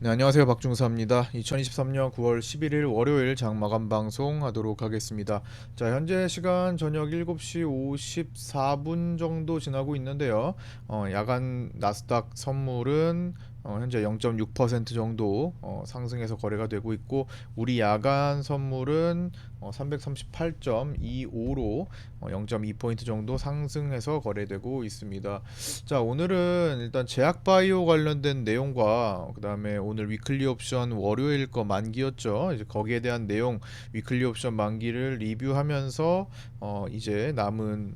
네, 안녕하세요. 박중사입니다. 2023년 9월 11일 월요일 장마감 방송 하도록 하겠습니다. 자, 현재 시간 저녁 7시 54분 정도 지나고 있는데요. 야간 나스닥 선물은 현재 0.6% 정도 상승해서 거래가 되고 있고, 우리 야간 선물은 338.25로 0.2포인트 정도 상승해서 거래되고 있습니다. 자, 오늘은 일단 제약바이오 관련된 내용과 그다음에 오늘 위클리 옵션 월요일 거 만기였죠. 이제 거기에 대한 내용, 위클리 옵션 만기를 리뷰하면서 이제 남은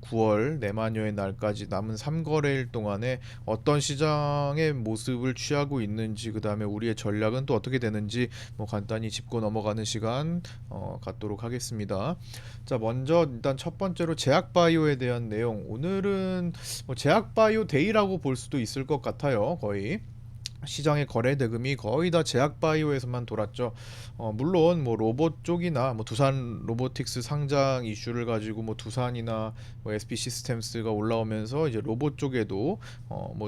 9월 내만여의 날까지 남은 3거래일 동안에 어떤 시장의 모습을 취하고 있는지, 그다음에 우리의 전략은 또 어떻게 되는지 간단히 짚고 넘어가는 시간 갖도록 하겠습니다. 자, 먼저 일단 첫 번째로 제약바이오에 대한 내용. 오늘은 제약바이오 데이라고 볼 수도 있을 것 같아요. 거의 시장의 거래 대금이 거의 다 제약바이오에서만 돌았죠. 물론 로봇 쪽이나 두산 로보틱스 상장 이슈를 가지고 두산이나 SP 시스템스가 올라오면서 이제 로봇 쪽에도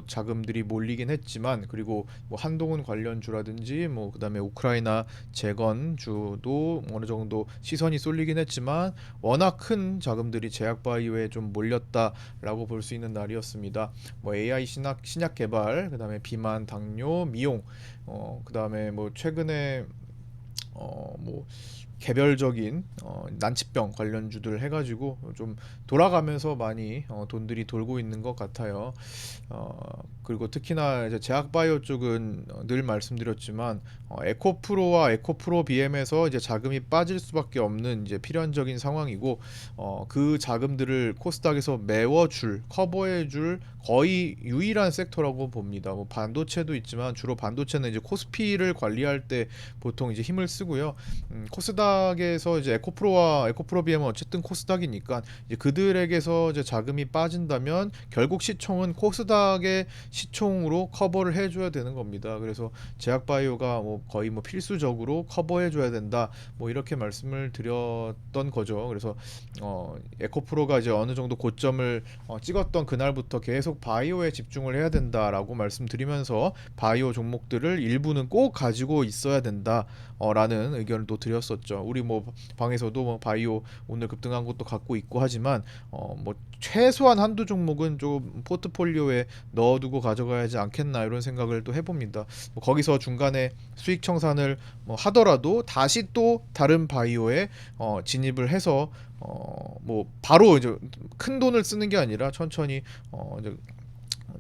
자금들이 몰리긴 했지만, 그리고 한동훈 관련주라든지 그다음에 우크라이나 재건주도 어느 정도 시선이 쏠리긴 했지만, 워낙 큰 자금들이 제약바이오에 좀 몰렸다라고 볼 수 있는 날이었습니다. AI 신약 개발, 그다음에 비만, 당뇨, 미용, 그다음에 최근에 개별적인 난치병 관련주들 해가지고 좀 돌아가면서 많이 돈들이 돌고 있는 것 같아요. 그리고 특히나 이제 제약바이오 쪽은 늘 말씀드렸지만 에코프로와 에코프로 BM에서 이제 자금이 빠질 수밖에 없는 이제 필연적인 상황이고, 그 자금들을 코스닥에서 메워줄, 커버해줄 거의 유일한 섹터라고 봅니다. 반도체도 있지만 주로 반도체는 이제 코스피를 관리할 때 보통 이제 힘을 쓰고요. 코스닥에서 이제 에코프로와 에코프로 BM은 어쨌든 코스닥이니까 이제 그들에게서 이제 자금이 빠진다면 결국 시총은 코스닥의 시총으로 커버를 해줘야 되는 겁니다. 그래서 제약바이오가 거의 필수적으로 커버해줘야 된다. 이렇게 말씀을 드렸던 거죠. 그래서 에코프로가 이제 어느 정도 고점을 찍었던 그날부터 계속 바이오에 집중을 해야 된다라고 말씀드리면서 바이오 종목들을 일부는 꼭 가지고 있어야 된다. 라는 의견을 또 드렸었죠. 우리 방에서도 바이오 오늘 급등한 것도 갖고 있고 하지만 최소한 한두 종목은 좀 포트폴리오에 넣어두고 가져가야지 않겠나, 이런 생각을 또 해봅니다. 거기서 중간에 수익 청산을 하더라도 다시 또 다른 바이오에 진입을 해서 바로 이제 큰 돈을 쓰는 게 아니라 천천히 이제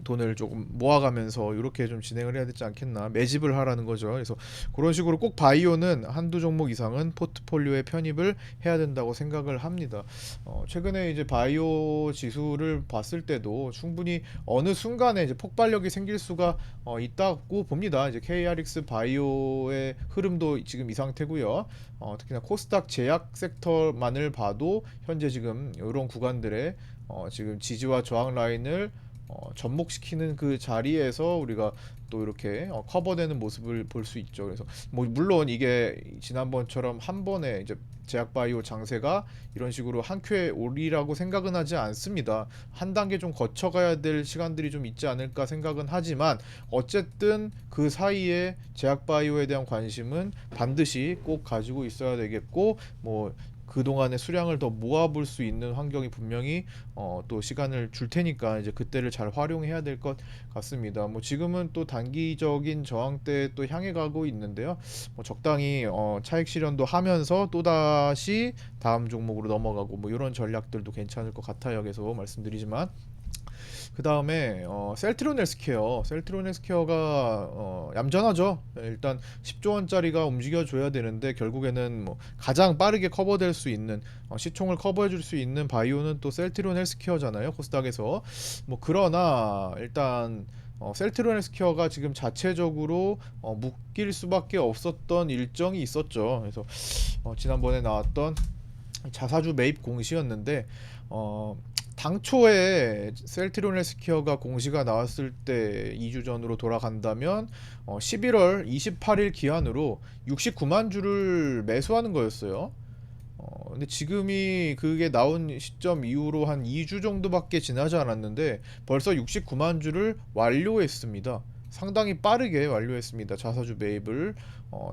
돈을 조금 모아가면서 이렇게 좀 진행을 해야 되지 않겠나, 매집을 하라는 거죠. 그래서 그런 식으로 꼭 바이오는 한두 종목 이상은 포트폴리오에 편입을 해야 된다고 생각을 합니다. 최근에 이제 바이오 지수를 봤을 때도 충분히 어느 순간에 이제 폭발력이 생길 수가 있다고 봅니다. 이제 KRX 바이오의 흐름도 지금 이 상태고요. 특히나 코스닥 제약 섹터만을 봐도 현재 지금 이런 구간들의 지금 지지와 저항 라인을 접목시키는 그 자리에서 우리가 또 이렇게 커버되는 모습을 볼 수 있죠. 그래서 물론 이게 지난번처럼 한 번에 이제 제약바이오 장세가 이런 식으로 한 큐에 오리라고 생각은 하지 않습니다. 한 단계 좀 거쳐가야 될 시간들이 좀 있지 않을까 생각은 하지만, 어쨌든 그 사이에 제약바이오에 대한 관심은 반드시 꼭 가지고 있어야 되겠고, 그동안의 수량을 더 모아볼 수 있는 환경이 분명히 또 시간을 줄 테니까 이제 그때를 잘 활용해야 될 것 같습니다. 지금은 또 단기적인 저항대에 또 향해 가고 있는데요. 적당히 차익 실현도 하면서 또다시 다음 종목으로 넘어가고 이런 전략들도 괜찮을 것 같아요. 계속 말씀드리지만, 그 다음에 셀트리온 헬스케어. 셀트리온 헬스케어가 얌전하죠. 일단 10조 원짜리가 움직여줘야 되는데, 결국에는 가장 빠르게 커버될 수 있는 시총을 커버해줄 수 있는 바이오는 또 셀트리온 헬스케어잖아요, 코스닥에서. 그러나 일단 셀트리온 헬스케어가 지금 자체적으로 묶일 수밖에 없었던 일정이 있었죠. 그래서 지난번에 나왔던 자사주 매입 공시였는데, 당초에 셀트리온 헬스케어가 공시가 나왔을 때 2주 전으로 돌아간다면 11월 28일 기한으로 69만 주를 매수하는 거였어요. 근데 지금이 그게 나온 시점 이후로 한 2주 정도밖에 지나지 않았는데 벌써 69만 주를 완료했습니다. 상당히 빠르게 완료했습니다. 자사주 매입을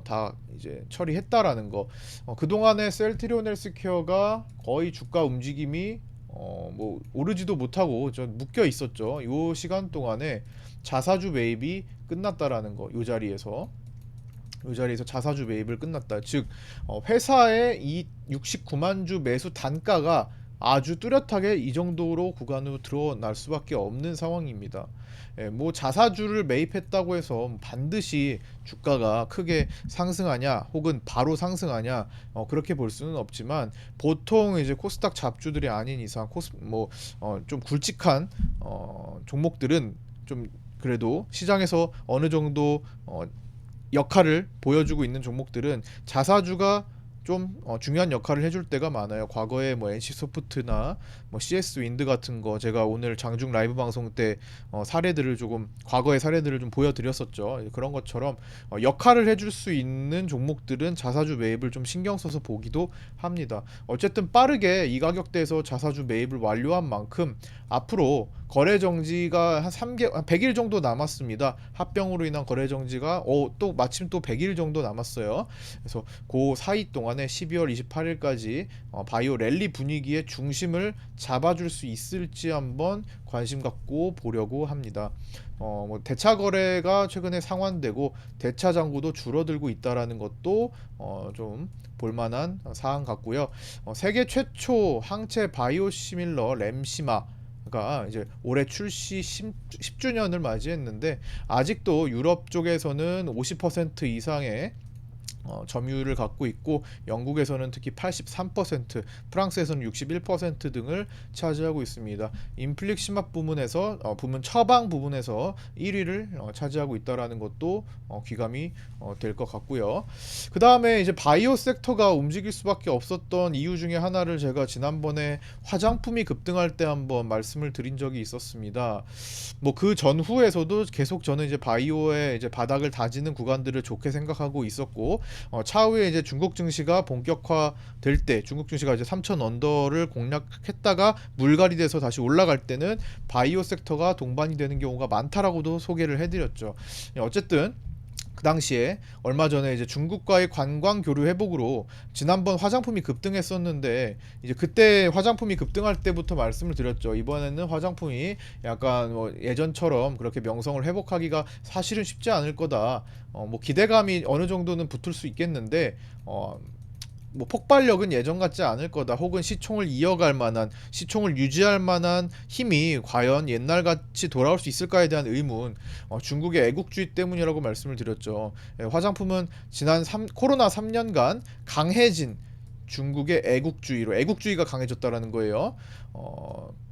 다 이제 처리했다라는 거. 그동안에 셀트리온 헬스케어가 거의 주가 움직임이 뭐 오르지도 못하고 좀 묶여 있었죠. 요 시간 동안에 자사주 매입이 끝났다라는 거. 요 자리에서 자사주 매입을 끝났다. 즉 회사의 이 69만 주 매수 단가가 아주 뚜렷하게 이 정도로 구간으로 드러날 수밖에 없는 상황입니다. 예, 뭐 자사주를 매입했다고 해서 반드시 주가가 크게 상승하냐 혹은 바로 상승하냐 그렇게 볼 수는 없지만 보통 이제 코스닥 잡주들이 아닌 이상 좀 굵직한 종목들은 좀 그래도 시장에서 어느 정도 역할을 보여주고 있는 종목들은 자사주가 좀 중요한 역할을 해줄 때가 많아요. 과거에 뭐 NC소프트나 뭐 CS 윈드 같은 거 제가 오늘 장중 라이브 방송 때 과거의 사례들을 좀 보여드렸었죠. 그런 것처럼 역할을 해줄 수 있는 종목들은 자사주 매입을 좀 신경 써서 보기도 합니다. 어쨌든 빠르게 이 가격대에서 자사주 매입을 완료한 만큼 앞으로 거래 정지가 한 100일 정도 남았습니다. 합병으로 인한 거래 정지가 또 마침 또 100일 정도 남았어요. 그래서 그 사이 동안에 12월 28일까지 바이오 랠리 분위기의 중심을 잡아줄 수 있을지 한번 관심 갖고 보려고 합니다. 뭐 대차 거래가 최근에 상환되고 대차 잔고도 줄어들고 있다라는 것도 좀 볼만한 사안 같고요. 세계 최초 항체 바이오시밀러 램시마가 이제 올해 출시 10주년을 맞이했는데 아직도 유럽 쪽에서는 50% 이상의 점유율을 갖고 있고 영국에서는 특히 83%, 프랑스에서는 61% 등을 차지하고 있습니다. 인플릭시맙 부문 처방 부분에서 1위를 차지하고 있다라는 것도 귀감이 될 것 같고요. 그 다음에 이제 바이오 섹터가 움직일 수밖에 없었던 이유 중에 하나를 제가 지난번에 화장품이 급등할 때 한번 말씀을 드린 적이 있었습니다. 뭐 그 전후에서도 계속 저는 이제 바이오의 이제 바닥을 다지는 구간들을 좋게 생각하고 있었고 차후에 이제 중국 증시가 본격화될 때 중국 증시가 이제 3천 언더를 공략했다가 물갈이 돼서 다시 올라갈 때는 바이오 섹터가 동반이 되는 경우가 많다라고도 소개를 해드렸죠. 어쨌든 그 당시에 얼마 전에 이제 중국과의 관광 교류 회복으로 지난번 화장품이 급등했었는데 이제 그때 화장품이 급등할 때부터 말씀을 드렸죠. 이번에는 화장품이 약간 뭐 예전처럼 그렇게 명성을 회복하기가 사실은 쉽지 않을 거다. 뭐 기대감이 어느 정도는 붙을 수 있겠는데 뭐 폭발력은 예전 같지 않을 거다. 혹은 시총을 유지할 만한 힘이 과연 옛날같이 돌아올 수 있을까에 대한 의문. 중국의 애국주의 때문이라고 말씀을 드렸죠. 화장품은 코로나 3년간 강해진 중국의 애국주의가 강해졌다라는 거예요.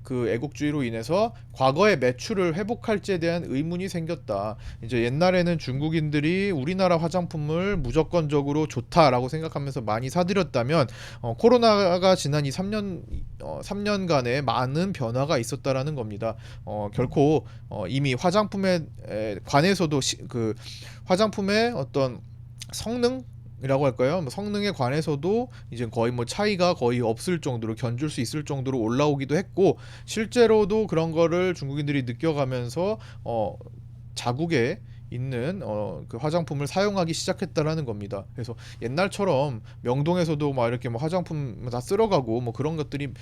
그 애국주의로 인해서 과거의 매출을 회복할지에 대한 의문이 생겼다. 이제 옛날에는 중국인들이 우리나라 화장품을 무조건적으로 좋다라고 생각하면서 많이 사들였다면 코로나가 지난 이 3년간의 많은 변화가 있었다라는 겁니다. 결코 이미 화장품에 관해서도 그 화장품의 어떤 성능이라고 할까요? 뭐 성능에 관해서도 이제 거의 뭐 차이가 거의 없을 정도로 견줄 수 있을 정도로 올라오기도 했고 실제로도 그런 거를 중국인들이 느껴가면서 자국에 있는 그 화장품을 사용하기 시작했다라는 겁니다. 그래서 옛날처럼 명동에서도 막 이렇게 뭐 화장품 다 쓸어가고 뭐 그런 것들이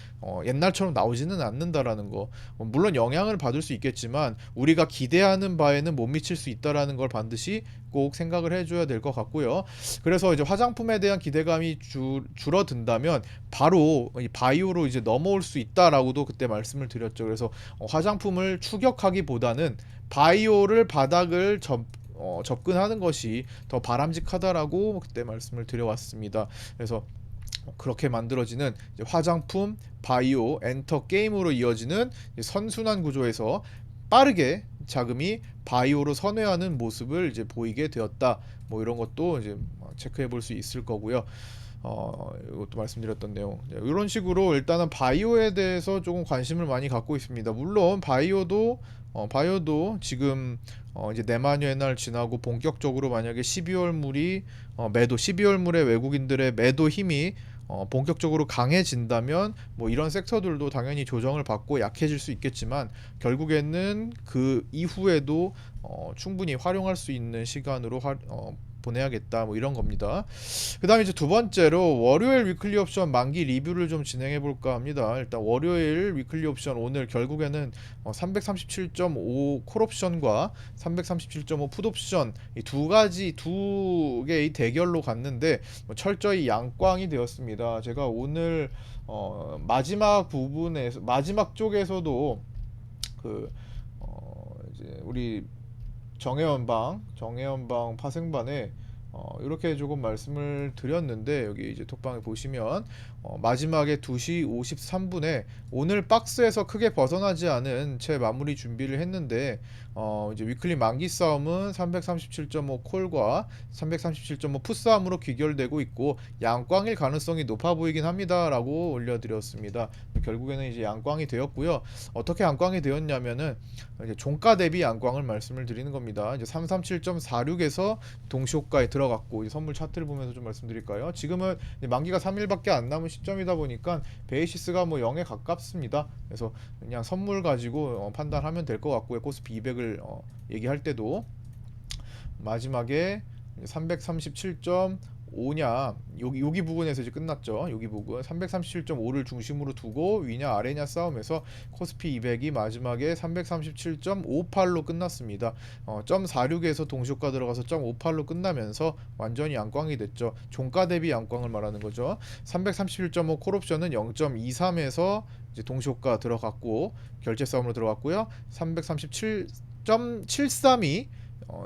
옛날처럼 나오지는 않는다라는 거. 물론 영향을 받을 수 있겠지만 우리가 기대하는 바에는 못 미칠 수 있다라는 걸 반드시 꼭 생각을 해줘야 될 것 같고요. 그래서 이제 화장품에 대한 기대감이 줄어든다면 바로 이 바이오로 이제 넘어올 수 있다라고도 그때 말씀을 드렸죠. 그래서 화장품을 추격하기보다는 바이오를 바닥을 접근하는 것이 더 바람직하다라고 그때 말씀을 드려왔습니다. 그래서 그렇게 만들어지는 화장품, 바이오, 엔터, 게임으로 이어지는 선순환 구조에서 빠르게 자금이 바이오로 선회하는 모습을 이제 보이게 되었다. 뭐 이런 것도 이제 체크해 볼 수 있을 거고요. 이것도 말씀드렸던 내용. 이런 식으로 일단은 바이오에 대해서 조금 관심을 많이 갖고 있습니다. 물론 바이오도 지금 이제 내마녀의 날 지나고 본격적으로 만약에 12월 물의 외국인들의 매도 힘이 본격적으로 강해진다면 뭐 이런 섹터들도 당연히 조정을 받고 약해질 수 있겠지만 결국에는 그 이후에도 충분히 활용할 수 있는 시간으로 보내야겠다 뭐 이런 겁니다. 그다음에 이제 두 번째로 월요일 위클리 옵션 만기 리뷰를 좀 진행해 볼까 합니다. 일단 월요일 위클리 옵션 오늘 결국에는 337.5 콜옵션과 337.5 풋옵션 이 두 개의 대결로 갔는데 철저히 양광이 되었습니다. 제가 오늘 마지막 부분에서 마지막 쪽에서도 그 이제 우리 정혜원방 파생반에 이렇게 조금 말씀을 드렸는데 여기 이제 톡방에 보시면 마지막에 2시 53분에 오늘 박스에서 크게 벗어나지 않은 채 마무리 준비를 했는데 이제 위클리 만기 싸움은 337.5 콜과 337.5 풋 싸움으로 귀결되고 있고 양광일 가능성이 높아 보이긴 합니다라고 올려드렸습니다. 결국에는 이제 양광이 되었고요. 어떻게 양광이 되었냐면은 이제 종가 대비 양광을 말씀을 드리는 겁니다. 이제 337.46에서 동시호가에 들어갔고 선물 차트를 보면서 좀 말씀드릴까요? 지금은 만기가 3일밖에 안 남은 시점이다 보니까 베이시스가 뭐 0에 가깝습니다. 그래서 그냥 선물 가지고 판단하면 될 것 같고요. 코스피 200을 얘기할 때도 마지막에 337.5냐 여기 부분에서 이제 끝났죠. 여기 부분 337.5를 중심으로 두고 위냐 아래냐 싸움에서 코스피 200이 마지막에 337.58로 끝났습니다. 0.46에서 동시효과 들어가서 0.58로 끝나면서 완전히 양광이 됐죠. 종가 대비 양광을 말하는 거죠. 337.5 콜옵션은 0.23에서 이제 동시효과 들어갔고 결제 싸움으로 들어갔고요. 337.732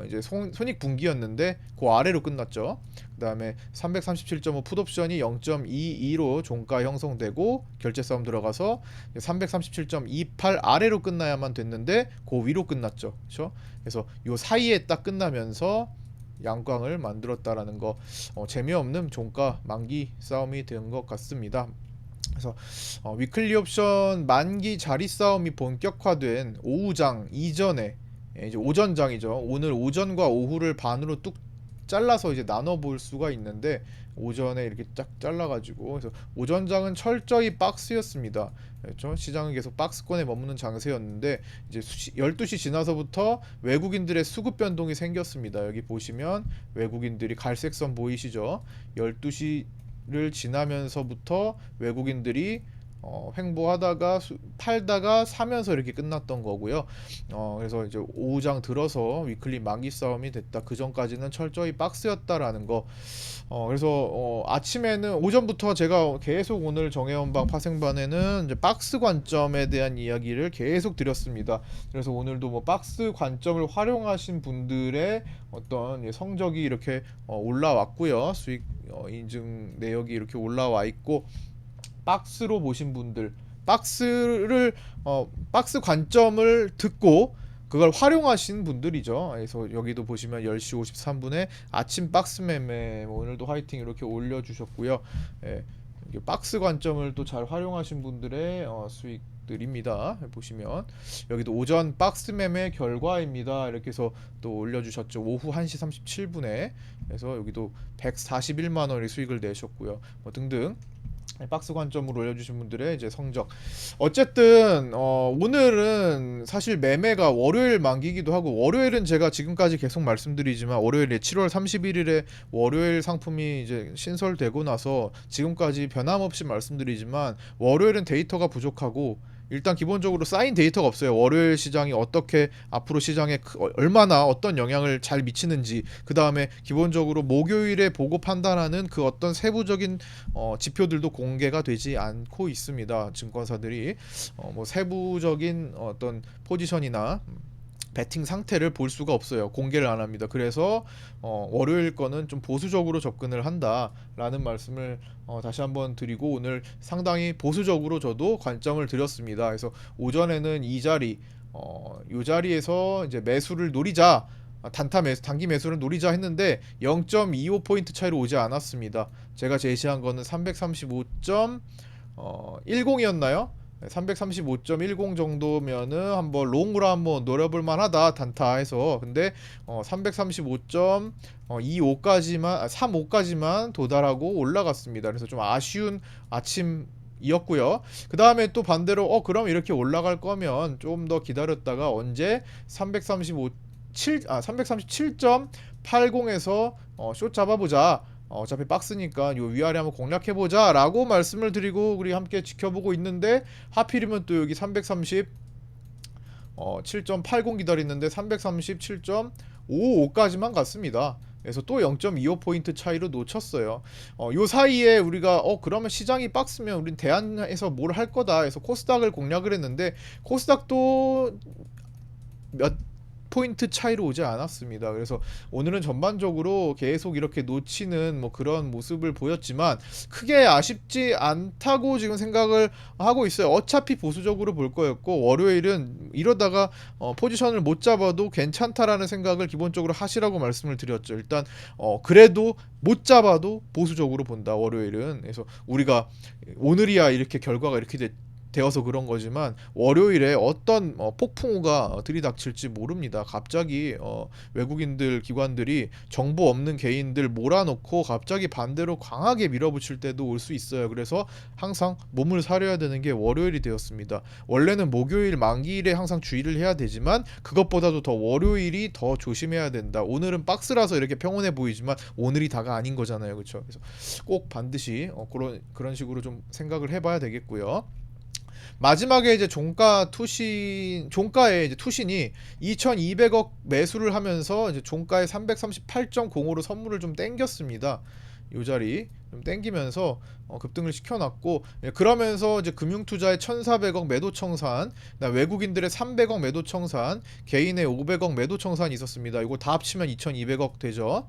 이제 손익 분기였는데 그 아래로 끝났죠. 그 다음에 337.5 풋옵션이 0.22로 종가 형성되고 결제 싸움 들어가서 337.28 아래로 끝나야만 됐는데 그 위로 끝났죠. 그렇죠? 그래서 요 사이에 딱 끝나면서 양광을 만들었다라는 거 재미없는 종가 만기 싸움이 된 것 같습니다. 그래서 위클리 옵션 만기 자리 싸움이 본격화된 오후장 이전에 이제 오전장이죠. 오늘 오전과 오후를 반으로 뚝 잘라서 이제 나눠 볼 수가 있는데 오전에 이렇게 쫙 잘라가지고 그래서 오전장은 철저히 박스였습니다. 그렇죠? 시장은 계속 박스권에 머무는 장세였는데 이제 12시 지나서부터 외국인들의 수급 변동이 생겼습니다. 여기 보시면 외국인들이 갈색선 보이시죠? 12시를 지나면서부터 외국인들이 횡보하다가 팔다가 사면서 이렇게 끝났던 거고요. 그래서 이제 오후장 들어서 위클리 만기 싸움이 됐다. 그 전까지는 철저히 박스였다라는 거. 그래서 아침에는 오전부터 제가 계속 오늘 정혜원방 파생반에는 이제 박스 관점에 대한 이야기를 계속 드렸습니다. 그래서 오늘도 뭐 박스 관점을 활용하신 분들의 어떤 성적이 이렇게 올라왔고요. 수익 인증 내역이 이렇게 올라와 있고. 박스로 보신 분들 박스 관점을 듣고 그걸 활용하신 분들이죠. 그래서 여기도 보시면 10시 53분에 아침 박스 매매 오늘도 화이팅 이렇게 올려주셨고요. 예, 박스 관점을 또 잘 활용하신 분들의 수익들입니다. 보시면 여기도 오전 박스 매매 결과입니다. 이렇게 해서 또 올려주셨죠. 오후 1시 37분에 그래서 여기도 141만 원의 수익을 내셨고요. 뭐 등등 박스 관점으로 올려주신 분들의 이제 성적. 어쨌든 오늘은 사실 매매가 월요일 만기기도 하고 월요일은 제가 지금까지 계속 말씀드리지만 월요일에 7월 31일에 월요일 상품이 이제 신설되고 나서 지금까지 변함없이 말씀드리지만 월요일은 데이터가 부족하고 일단 기본적으로 쌓인 데이터가 없어요. 월요일 시장이 어떻게 앞으로 시장에 얼마나 어떤 영향을 잘 미치는지 그 다음에 기본적으로 목요일에 보고 판단하는 그 어떤 세부적인 지표들도 공개가 되지 않고 있습니다. 증권사들이 뭐 세부적인 어떤 포지션이나 배팅 상태를 볼 수가 없어요. 공개를 안 합니다. 그래서 월요일 거는 좀 보수적으로 접근을 한다라는 말씀을 다시 한번 드리고 오늘 상당히 보수적으로 저도 관점을 드렸습니다. 그래서 오전에는 이 자리 이 자리에서 이제 매수를 노리자 단기 매수를 노리자 했는데 0.25포인트 차이로 오지 않았습니다. 제가 제시한 거는 335.10이었나요? 335.10 정도면은 한번 롱으로 한번 노려볼 만하다 단타해서. 근데 335.25까지만 35까지만 도달하고 올라갔습니다. 그래서 좀 아쉬운 아침이었고요. 그 다음에 또 반대로 그럼 이렇게 올라갈 거면 좀 더 기다렸다가 언제 337.80에서 숏 잡아보자. 어차피 박스니까 요 위아래 한번 공략해보자 라고 말씀을 드리고 우리 함께 지켜보고 있는데, 하필이면 또 여기 337.80 기다리는데 337.55까지만 갔습니다. 그래서 또 0.25포인트 차이로 놓쳤어요. 요 사이에 우리가 그러면 시장이 박스면 우린 대안해서 뭘 할 거다 해서 코스닥을 공략을 했는데, 코스닥도 몇 포인트 차이로 오지 않았습니다. 그래서 오늘은 전반적으로 계속 이렇게 놓치는 뭐 그런 모습을 보였지만 크게 아쉽지 않다고 지금 생각을 하고 있어요. 어차피 보수적으로 볼 거였고, 월요일은 이러다가 포지션을 못 잡아도 괜찮다라는 생각을 기본적으로 하시라고 말씀을 드렸죠. 일단 그래도 못 잡아도 보수적으로 본다, 월요일은. 그래서 우리가 오늘이야 이렇게 결과가 이렇게 되어서 그런 거지만 월요일에 어떤 폭풍우가 들이닥칠지 모릅니다. 갑자기 외국인들 기관들이 정보 없는 개인들 몰아넣고 갑자기 반대로 강하게 밀어붙일 때도 올 수 있어요. 그래서 항상 몸을 사려야 되는 게 월요일이 되었습니다. 원래는 목요일 만기일에 항상 주의를 해야 되지만 그것보다도 더 월요일이 더 조심해야 된다. 오늘은 박스라서 이렇게 평온해 보이지만 오늘이 다가 아닌 거잖아요. 그렇죠? 그래서 꼭 반드시 그런 식으로 좀 생각을 해봐야 되겠고요. 마지막에 이제 종가의 이제 투신이 2,200억 매수를 하면서 이제 종가의 338.05로 선물을 좀 땡겼습니다. 요 자리 좀 땡기면서 급등을 시켜놨고, 그러면서 이제 금융투자의 1,400억 매도 청산, 외국인들의 300억 매도 청산, 개인의 500억 매도 청산이 있었습니다. 이거 다 합치면 2,200억 되죠.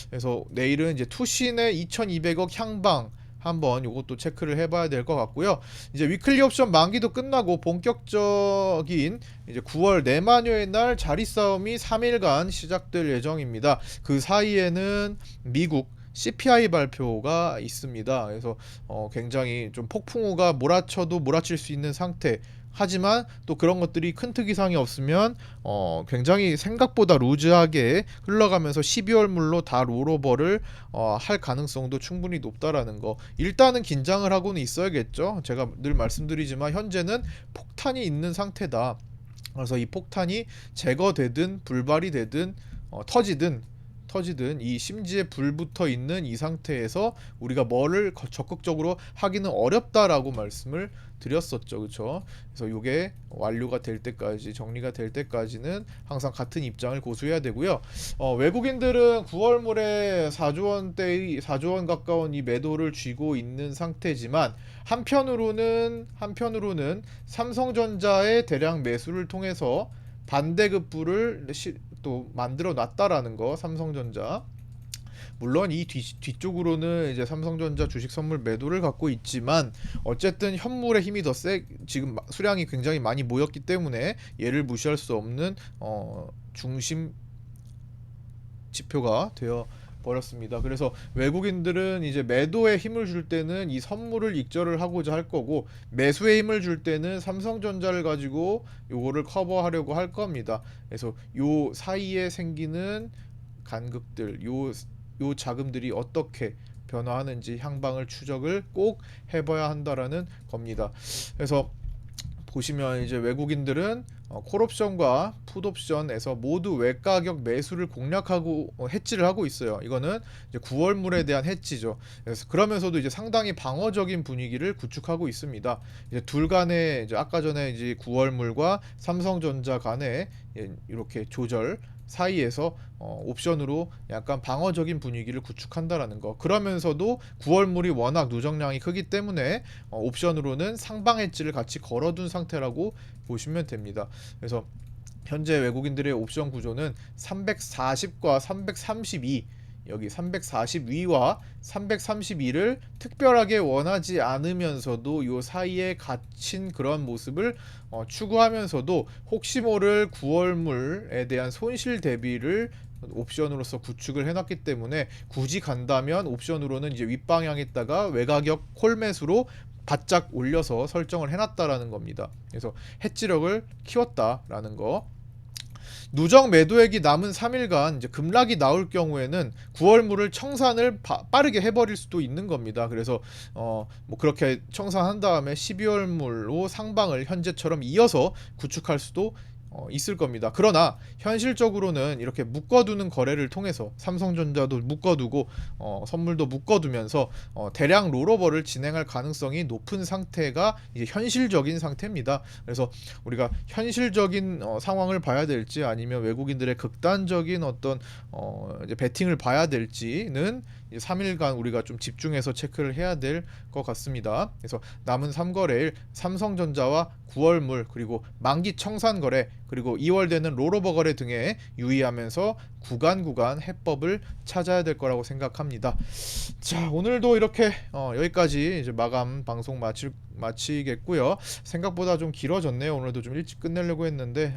그래서 내일은 이제 투신의 2,200억 향방 한번 이것도 체크를 해봐야 될 것 같고요. 이제 위클리 옵션 만기도 끝나고 본격적인 이제 9월 내만여의 날 자리 싸움이 3일간 시작될 예정입니다. 그 사이에는 미국 CPI 발표가 있습니다. 그래서 굉장히 좀 폭풍우가 몰아쳐도 몰아칠 수 있는 상태. 하지만 또 그런 것들이 큰 특이사항이 없으면 굉장히 생각보다 루즈하게 흘러가면서 12월 물로 다 롤오버를 할 가능성도 충분히 높다라는 거. 일단은 긴장을 하고는 있어야겠죠. 제가 늘 말씀드리지만 현재는 폭탄이 있는 상태다. 그래서 이 폭탄이 제거되든 불발이 되든 터지든 이 심지에 불 붙어 있는 이 상태에서 우리가 뭐를 적극적으로 하기는 어렵다라고 말씀을 드렸었죠. 그렇죠? 그래서 이게 완료가 될 때까지, 정리가 될 때까지는 항상 같은 입장을 고수해야 되고요. 외국인들은 9월물에 4조 원 가까운 이 매도를 쥐고 있는 상태지만 한편으로는 삼성전자의 대량 매수를 통해서 반대급부를 또 만들어 놨다라는 거. 삼성전자 물론 이 뒤쪽으로는 이제 삼성전자 주식 선물 매도를 갖고 있지만 어쨌든 현물의 힘이 더 지금 수량이 굉장히 많이 모였기 때문에 얘를 무시할 수 없는 중심 지표가 되어 버렸습니다. 그래서 외국인들은 이제 매도에 힘을 줄 때는 이 선물을 익절을 하고자 할 거고, 매수에 힘을 줄 때는 삼성전자를 가지고 요거를 커버하려고 할 겁니다. 그래서 요 사이에 생기는 간극들, 요 자금들이 어떻게 변화하는지 향방을 추적을 꼭 해봐야 한다라는 겁니다. 그래서 보시면 이제 외국인들은 콜옵션과 풋옵션에서 모두 외가격 매수를 공략하고 해지를 하고 있어요. 이거는 이제 9월물에 대한 해지죠. 그래서 그러면서도 이제 상당히 방어적인 분위기를 구축하고 있습니다. 이제 둘 간에 이제 아까 전에 이제 9월물과 삼성전자 간에 이렇게 조절 사이에서 옵션으로 약간 방어적인 분위기를 구축한다라는 거. 그러면서도 9월물이 워낙 누적량이 크기 때문에 옵션으로는 상방 엣지를 같이 걸어둔 상태라고 보시면 됩니다. 그래서 현재 외국인들의 옵션 구조는 340과 332, 여기 342와 332를 특별하게 원하지 않으면서도 요 사이에 갇힌 그런 모습을 추구하면서도 혹시 모를 9월물에 대한 손실 대비를 옵션으로서 구축을 해놨기 때문에 굳이 간다면 옵션으로는 이제 윗방향에다가 외가격 콜 매수로 바짝 올려서 설정을 해놨다라는 겁니다. 그래서 해지력을 키웠다라는 거. 누적 매도액이 남은 3일간 이제 급락이 나올 경우에는 9월물을 청산을 빠르게 해버릴 수도 있는 겁니다. 그래서 뭐 그렇게 청산한 다음에 12월물로 상방을 현재처럼 이어서 구축할 수도 있을 겁니다. 그러나 현실적으로는 이렇게 묶어두는 거래를 통해서 삼성전자도 묶어두고 선물도 묶어두면서 대량 롤오버를 진행할 가능성이 높은 상태가 이제 현실적인 상태입니다. 그래서 우리가 현실적인 상황을 봐야 될지 아니면 외국인들의 극단적인 어떤 이제 베팅을 봐야 될지는 3일간 우리가 좀 집중해서 체크를 해야 될 것 같습니다. 그래서 남은 3거래일 삼성전자와 9월물 그리고 만기 청산 거래 그리고 2월 되는 롤오버 거래 등에 유의하면서 구간 해법을 찾아야 될 거라고 생각합니다. 자, 오늘도 이렇게 여기까지 이제 마감 방송 마치겠고요. 생각보다 좀 길어졌네요. 오늘도 좀 일찍 끝내려고 했는데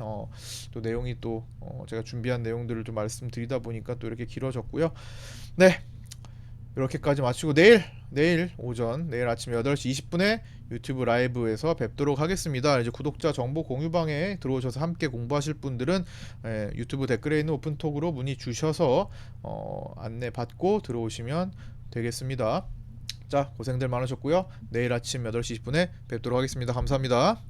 또 내용이 또 제가 준비한 내용들을 좀 말씀드리다 보니까 또 이렇게 길어졌고요. 네, 이렇게까지 마치고 내일 오전 내일 아침 8시 20분에 유튜브 라이브에서 뵙도록 하겠습니다. 이제 구독자 정보 공유방에 들어오셔서 함께 공부하실 분들은 유튜브 댓글에 있는 오픈톡으로 문의 주셔서 안내 받고 들어오시면 되겠습니다. 자, 고생들 많으셨고요. 내일 아침 8시 20분에 뵙도록 하겠습니다. 감사합니다.